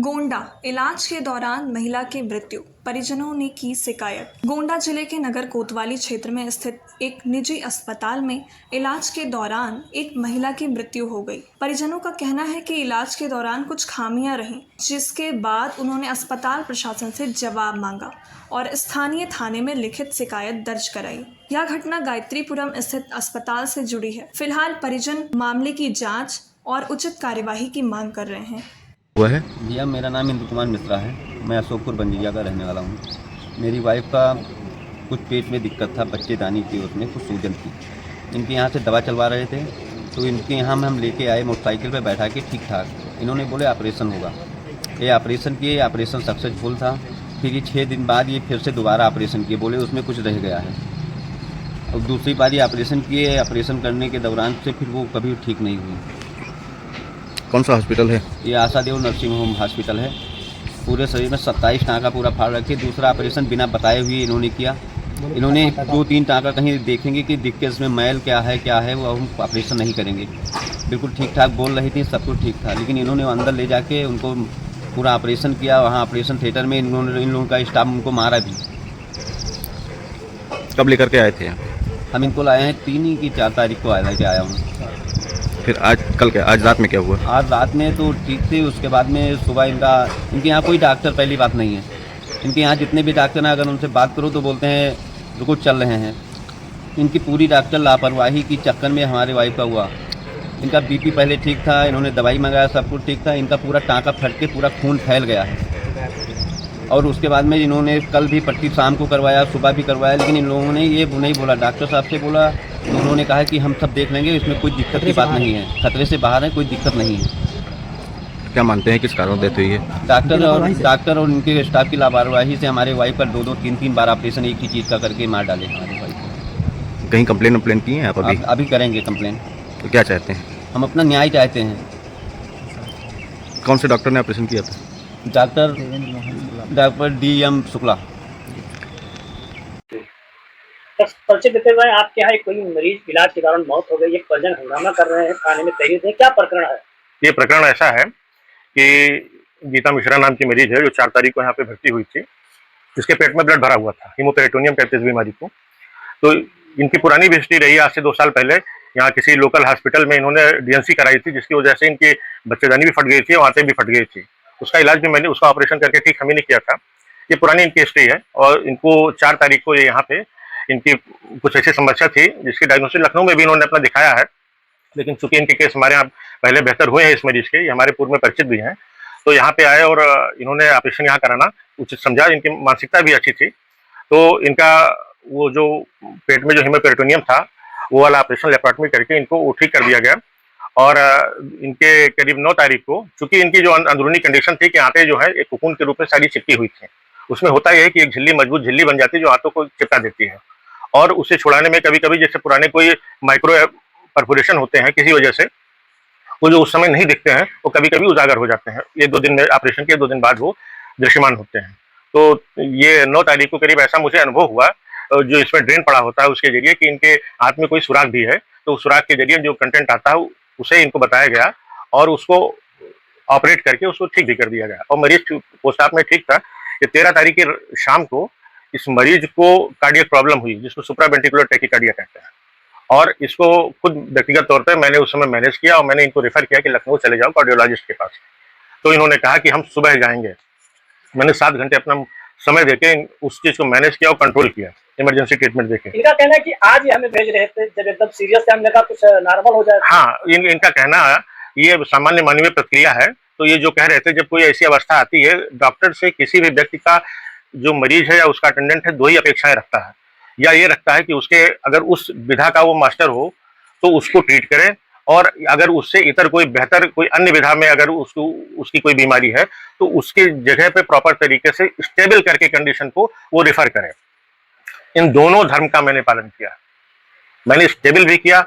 गोंडा इलाज के दौरान महिला की मृत्यु, परिजनों ने की शिकायत। गोंडा जिले के नगर कोतवाली क्षेत्र में स्थित एक निजी अस्पताल में इलाज के दौरान एक महिला की मृत्यु हो गई। परिजनों का कहना है कि इलाज के दौरान कुछ खामियां रहीं, जिसके बाद उन्होंने अस्पताल प्रशासन से जवाब मांगा और स्थानीय थाने में लिखित शिकायत दर्ज कराई। यह घटना गायत्रीपुरम स्थित अस्पताल से जुड़ी है। फिलहाल परिजन मामले की जाँच और उचित कार्यवाही की मांग कर रहे हैं। हुआ है भैया, मेरा नाम इंदु कुमार मिश्रा है। मैं अशोकपुर बंजिया का रहने वाला हूँ। मेरी वाइफ का कुछ पेट में दिक्कत था, बच्चेदानी थी, उसमें कुछ सूजन थी। इनके यहाँ से दवा चलवा रहे थे, तो इनके यहाँ हम लेके आए मोटरसाइकिल पे बैठा के ठीक ठाक। इन्होंने बोले ऑपरेशन होगा। ये ऑपरेशन किए, ऑपरेशन सक्सेसफुल था। फिर ये 6 दिन बाद ये फिर से दोबारा ऑपरेशन किए, बोले उसमें कुछ रह गया है। और दूसरी बार ये ऑपरेशन किए, ऑपरेशन करने के दौरान से फिर वो कभी ठीक नहीं हुई। कौन सा हॉस्पिटल है? ये आशादेव नर्सिंग होम हॉस्पिटल है। पूरे शरीर में 27 टाँका पूरा फाड़ रखे। दूसरा ऑपरेशन बिना बताए हुए इन्होंने किया। इन्होंने 2-3 टाँका कहीं देखेंगे कि दिख के इसमें मैल क्या है वो हम ऑपरेशन नहीं करेंगे। बिल्कुल ठीक ठाक बोल रही थी, सब कुछ ठीक था, लेकिन इन्होंने अंदर ले जाके उनको पूरा ऑपरेशन किया। वहाँ ऑपरेशन थिएटर में इन लोगों का स्टाफ उनको मारा भी। कब लेकर के आए थे? हम इनको लाए हैं 3 की 4 तारीख को लेके आया हूँ। फिर आज रात में क्या हुआ? आज रात में तो ठीक थी, उसके बाद में सुबह इनके यहाँ कोई डॉक्टर पहली बात नहीं है। इनके यहाँ जितने भी डॉक्टर हैं, अगर उनसे बात करो तो बोलते हैं रुको चल रहे हैं। इनकी पूरी डॉक्टर लापरवाही की चक्कर में हमारे वाइफ का हुआ। इनका बीपी पहले ठीक था, इन्होंने दवाई मंगाया, सब कुछ ठीक था। इनका पूरा टाँका फट के पूरा खून फैल गया है। और उसके बाद में इन्होंने कल भी पट्टी शाम को करवाया, सुबह भी करवाया, लेकिन इन लोगों ने ये नहीं बोला। डॉक्टर साहब से बोला तो उन्होंने कहा कि हम सब देख लेंगे, इसमें कोई दिक्कत की बात नहीं है, खतरे से बाहर है, कोई दिक्कत नहीं है। क्या मानते हैं किस कारण डेथ हुई है? डॉक्टर और उनके स्टाफ की लापरवाही से हमारे वाइफ का 2-2, 3-3 बार ऑपरेशन एक ही चीज़ का करके मार डाले हमारे वाइफ को। कहीं कंप्लेन की है आप अभी? अभी करेंगे कंप्लेन। तो क्या चाहते हैं? हम अपना न्याय चाहते हैं। कौन से डॉक्टर ने ऑपरेशन किया था? Doctor DM Shukla. परिचय देते हुए आपके यहाँ कोई मरीज इलाज के दौरान मौत हो गई, एक परिजन हंगामा कर रहे हैं, थाने में तहरीर है, क्या प्रकरण है? ये प्रकरण ऐसा है कि गीता मिश्रा नाम की मरीज है जो 4 तारीख को यहाँ पे भर्ती हुई थी। इसके पेट में ब्लड भरा हुआ था, हीमोपेरेटोनियम कहते हैं इस बीमारी को। तो इनकी पुरानी भी हिस्ट्री रही है। आज से 2 साल पहले यहाँ किसी लोकल हॉस्पिटल में इन्होंने DNC कराई थी, जिसकी वजह से इनकी बच्चेदानी भी फट गई थी और आंतें भी फट गई थी। उसका इलाज भी मैंने उसका ऑपरेशन करके ठीक हम ही ने किया था। ये पुरानी इनकी हिस्ट्री है और इनको 4 तारीख को ये यहाँ पे इनकी कुछ ऐसी समस्या थी जिसकी डायग्नोसिस लखनऊ में भी इन्होंने अपना दिखाया है, लेकिन चूंकि इनके केस हमारे यहाँ पहले बेहतर हुए हैं इस मरीज के, ये हमारे पूर्व में परिचित भी हैं, तो यहाँ पे आए और इन्होंने ऑपरेशन यहाँ कराना उचित समझा। इनकी मानसिकता भी अच्छी थी, तो इनका वो जो पेट में जो हीमोपेरेटोनियम था वो वाला ऑपरेशन लेप्रोटमी करके इनको वो ठीक कर दिया गया। और इनके करीब 9 तारीख को, चूंकि इनकी जो अंदरूनी कंडीशन थी कि आंतें जो है एक कोकून के रूप में सारी चिपकी हुई थी। उसमें होता यह है कि एक झिल्ली, मजबूत झिल्ली बन जाती है जो आंतों को चिपका देती है, और उसे छुड़ाने में कभी कभी जैसे पुराने कोई माइक्रो परफोरेशन होते हैं किसी वजह से, वो जो उस समय नहीं दिखते हैं वो कभी कभी उजागर हो जाते हैं। 1-2 दिन में, ऑपरेशन के 2 दिन बाद वो दृश्यमान होते हैं। तो ये 9 तारीख को करीब ऐसा मुझे अनुभव हुआ, जो इसमें ड्रेन पड़ा होता है उसके जरिए, कि इनके हाथ में कोई सुराग भी है, तो उस सुराग के जरिए जो कंटेंट आता है उसे इनको बताया गया और उसको ऑपरेट करके उसको ठीक भी कर दिया गया। और मरीज पोस्ट ऑप में ठीक था। ये 13 तारीख की शाम को इस मरीज को कार्डियक प्रॉब्लम हुई, जिसको सुप्रावेंट्रिकुलर टैकीकार्डिया कहते हैं, और इसको खुद व्यक्तिगत तौर पे मैंने उस समय मैनेज किया और मैंने इनको रेफर किया कि लखनऊ चले जाओ कार्डियोलॉजिस्ट के पास। तो इन्होंने कहा कि हम सुबह जाएंगे। मैंने 7 घंटे अपना समय देके उस चीज को मैनेज किया और कंट्रोल किया, इमरजेंसी ट्रीटमेंट देके। इनका कहना है कि आज ही हमें भेज रहे थे, जब एकदम सीरियस है हमने कहा कुछ नॉर्मल हो जाए। हाँ, इनका कहना ये सामान्य मानवीय प्रक्रिया है। तो ये जो कह रहे थे, जब कोई ऐसी अवस्था आती है, डॉक्टर से किसी भी व्यक्ति का, जो मरीज है या उसका अटेंडेंट है, 2 ही अपेक्षाएं रखता है। या ये रखता है कि उसके अगर उस विधा का वो मास्टर हो तो उसको ट्रीट करें, और अगर उससे इतर कोई बेहतर कोई अन्य विधा में अगर उसकी कोई बीमारी है तो उसके जगह पे प्रॉपर तरीके से स्टेबल करके कंडीशन को वो रेफर करें। इन दोनों धर्म का मैंने पालन किया। मैंने स्टेबल भी किया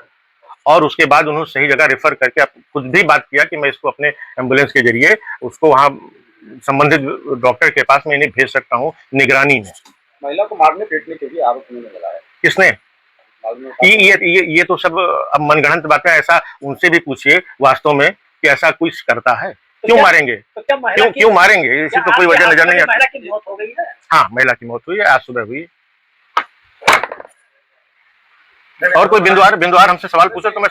और उसके बाद उन्होंने सही जगह रेफर करके खुद भी बात किया कि मैं इसको अपने एम्बुलेंस के जरिए उसको वहाँ संबंधित डॉक्टर के पास मैं इन्हें भेज सकता हूँ निगरानी में। महिला को मारने पीटने के भी आरोप लगा है। किसने? ये तो सब अब मनगढ़ंत बातें। ऐसा उनसे भी पूछिए वास्तव में कि ऐसा कुछ करता है। क्यों मारेंगे? तो क्या महिला की क्यों मारेंगे? इसी तो कोई आपके वजह नजर नहीं महिला आती। की मौत हो गई है? हाँ, महिला की मौत हुई है, आज सुबह हुई है। और कोई बिंदुवार हमसे सवाल पूछे तो मैं